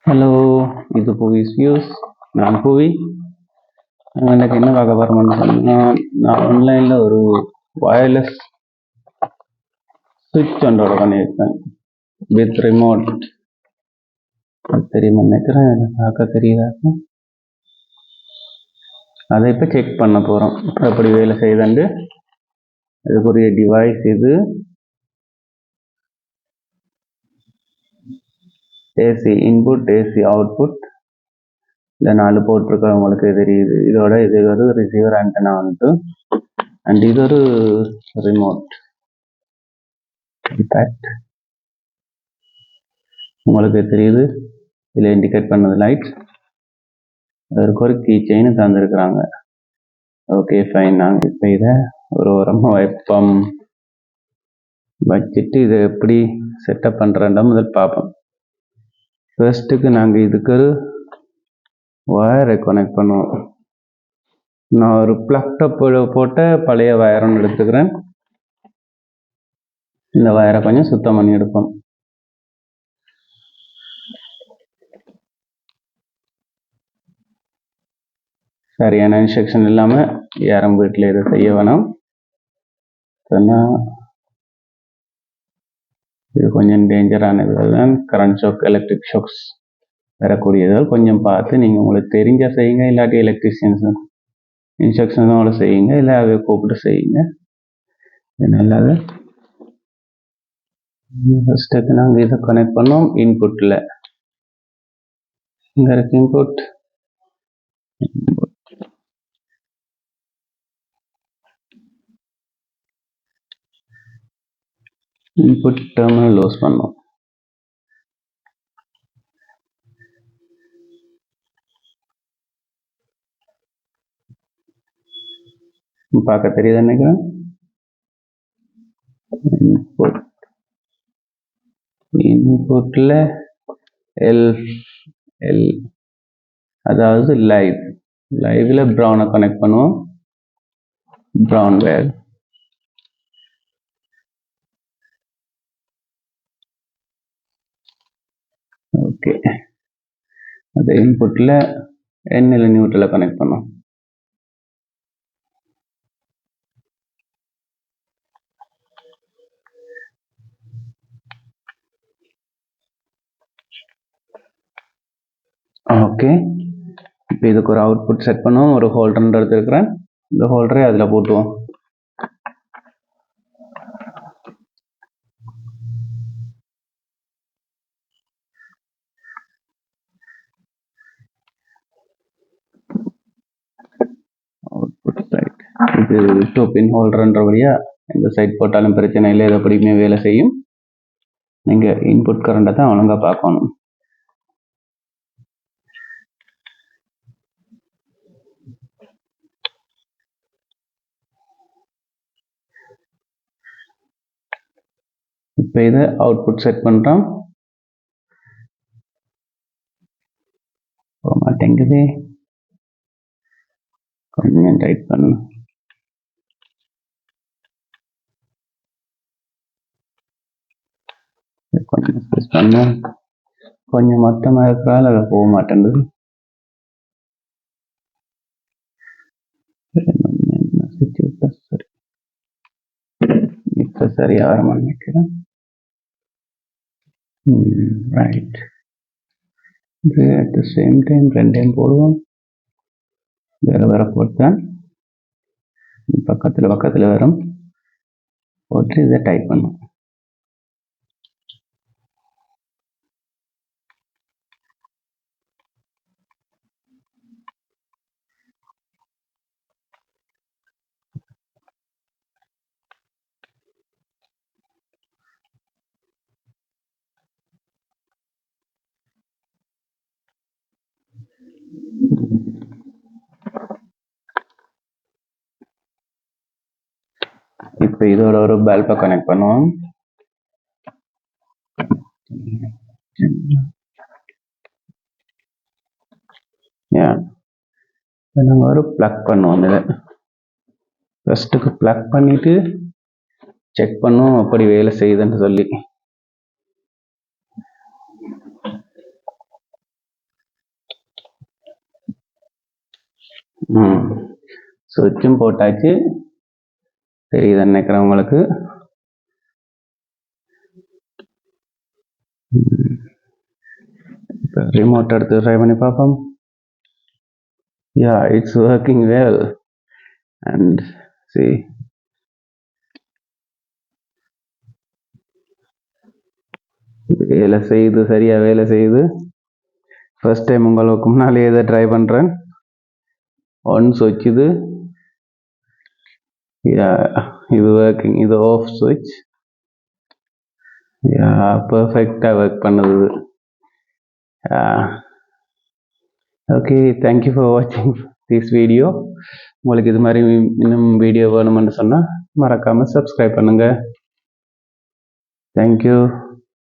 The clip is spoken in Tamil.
ஹலோ, இது புவிஸ் வியூஸ். நான் புவி. எனக்கு என்ன பார்க்க போகிறோம்னு சொன்னால், நான் ஆன்லைனில் ஒரு வயர்லெஸ் சுவிட்ச் ஒன்றோட பண்ணியிருக்கேன் வித் ரிமோட். தெரியுமா நினைக்கிறேன், பார்க்க தெரியுதா? அதை இப்போ செக் பண்ண போகிறோம் எப்படி வேலை செய்யுதுண்டு. இதுக்குரிய டிவைஸ் இது ஏசி இன்புட், ஏசி அவுட்புட். இந்த 4 போட்டிருக்க உங்களுக்கு தெரியுது. இதோட இது ஒரு ரிசீவர் ஆண்டனா வந்துட்டு, அண்ட் இது ஒரு ரிமோட். உங்களுக்கு தெரியுது, இதில் இண்டிகேட் பண்ணது லைட். அதற்கு ஒரு கீ செயின் தந்துருக்குறாங்க. Okay fine. நாங்கள் இப்போ இதை ஒரு ஓரமாக வைப்போம். வச்சுட்டு இதை எப்படி செட்டப் பண்ணுறேன்டா முதல் பார்ப்போம். ஃபர்ஸ்ட்டுக்கு நாங்கள் இதுக்கு ஒரு வயரை கனெக்ட் பண்ணுவோம். நான் ஒரு பிளக் போட்ட பழைய வயர் ஒன்று எடுத்துக்கிறேன். இந்த வயரை கொஞ்சம் சுத்தம் பண்ணி எடுப்போம். சரியான இன்ஸ்ட்ரக்ஷன் இல்லாமல் யாரும் வீட்டில் இதை செய்ய வேணாம். இது கொஞ்சம் டேஞ்சரானது தான். கரண்ட் ஷாக், எலக்ட்ரிக் ஷாக்ஸ் வரக்கூடியதால் கொஞ்சம் பார்த்து நீங்கள் உங்களுக்கு தெரிஞ்ச செய்யுங்க. இல்லாட்டி எலக்ட்ரிஷியன்ஸ் இன்ஸ்ட்ரக்ஷனோட செய்யுங்க, இல்லை அதை கூப்பிட்டு செய்யுங்க. இது நல்லது. ஃபஸ்ட்டுக்கு நாங்கள் இதை கனெக்ட் பண்ணோம் இன்புட்டில். இங்கே இருக்கு இன்புட். இன்புட் டெர்மினல் லூஸ் பண்ணோம். பார்க்க தெரியுது நினைக்கிறேன். இன்புட்ல எல் அதாவது லைவ்ல ப்ரௌனை கனெக்ட் பண்ணுவோம். ப்ரௌன் வேர். ஓகே, அது இன்புட்ல என்எல் நியூட்ரலை கனெக்ட் பண்ணுவோம். ஓகே, இப்போ இதுக்கு ஒரு அவுட்புட் செட் பண்ணுவோம். ஒரு ஹோல்டர் எடுத்துருக்கிறேன். இந்த ஹோல்டரை அதில் போட்டுவோம். அவுட்புட் சைட் இது 2 பின் ஹோல்டர்ன்றபடியா இந்த சைட் போட்டாலும் பிரச்சனை இல்லை. இது எப்படியுமே வேலை செய்யும். நீங்கள் இன்புட் கரண்டை தான் ஒழுங்காக பார்க்கணும். இப்போ இதை அவுட்புட் செட் பண்ணுறோம். போக மாட்டேங்குது, கொஞ்சம் டைட் பண்ணணும். கொஞ்சம் ஸ்பேஸ் பண்ண கொஞ்சம் மொத்தமாக இருக்கிறால் அதை போக மாட்டேங்குது. சரி, இப்போ சரியாக வர நினைக்கிறேன். ரைட். இது அட் த சேம் டைம் ரெண்டையும் போடுவோம். வேறு வேறு போட்டால் பக்கத்தில் வரும். போட்டு இதை டைப் பண்ணுவோம். இப்போ இதோட ஒரு பல்பை கனெக்ட் பண்ணுவோம். நம்ம ஒரு பிளக் பண்ணுவோம். இதை ஃபஸ்ட்டுக்கு பிளக் பண்ணிட்டு செக் பண்ணுவோம் அப்படி வேலை செய்யுதுன்னு சொல்லி. சுவிட்சும் போட்டாச்சு. தெரியுது நினைக்கிறேன் உங்களுக்கு. இப்போ ரிமோட் எடுத்து ட்ரை பண்ணி பார்ப்போம். Yeah, it's working well. And see, வேலை செய்யுது, சரியா வேலை செய்யுது. ஃபர்ஸ்ட் டைம் உங்களுக்கு முன்னாலே இதை ட்ரை பண்ணுறேன். ஒன் சுவிட்ச் இது, இது ஒர்க்கிங், இது ஆஃப் சுவிட்ச். பர்ஃபெக்டாக ஒர்க் பண்ணுது. ஓகே, தேங்க்யூ ஃபார் வாட்சிங் திஸ் வீடியோ. உங்களுக்கு இது மாதிரி இன்னும் வீடியோ வேணுமென்னு சொன்னால் மறக்காமல் சப்ஸ்கிரைப் பண்ணுங்கள். தேங்க்யூ.